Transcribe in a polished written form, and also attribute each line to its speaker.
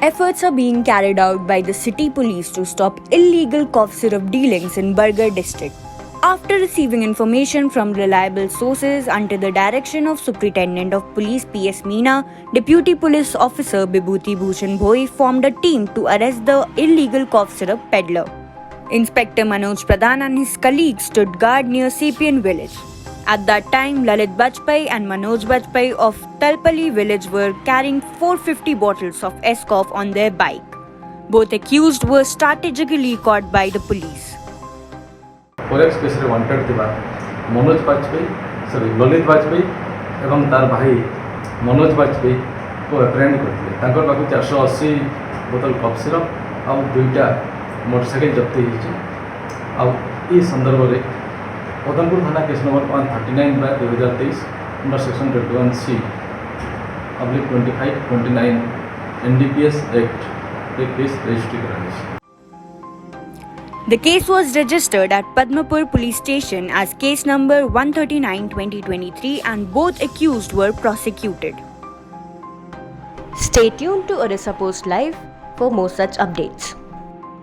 Speaker 1: Efforts are being carried out by the city police to stop illegal cough syrup dealings in Bargarh district. After receiving information from reliable sources under the direction of Superintendent of Police PS Meena, Deputy Police Officer Bibhuti Bhushan Bhoi formed a team to arrest the illegal cough syrup peddler. Inspector Manoj Pradhan and his colleagues stood guard near Sapien village. At that time, Lalit Bajpai and Manoj Bajpai of Talpali village were carrying 450 bottles of S-Cough on their bike. Both accused were strategically caught by the police.
Speaker 2: Forex case रे wanted थिबा मनोज बाजपेयी ललित बाजपेयी एवं तार भाई मनोज बाजपेयी को एप्रेहेंड करथिले तांकर पाखु 480 बोतल cough syrup आ दुईटा मोटरसाइकिल जब्त होईछि आ ई संदर्भ रे पदमपुर थाना case number 139/2023 under section 21C / 25/29 NDPS act रे केस रजिस्टर कराइछि।
Speaker 1: The case was registered at Padmapur police station as case number 139/2023 and both accused were prosecuted. Stay tuned to Orissapost Live for more such updates.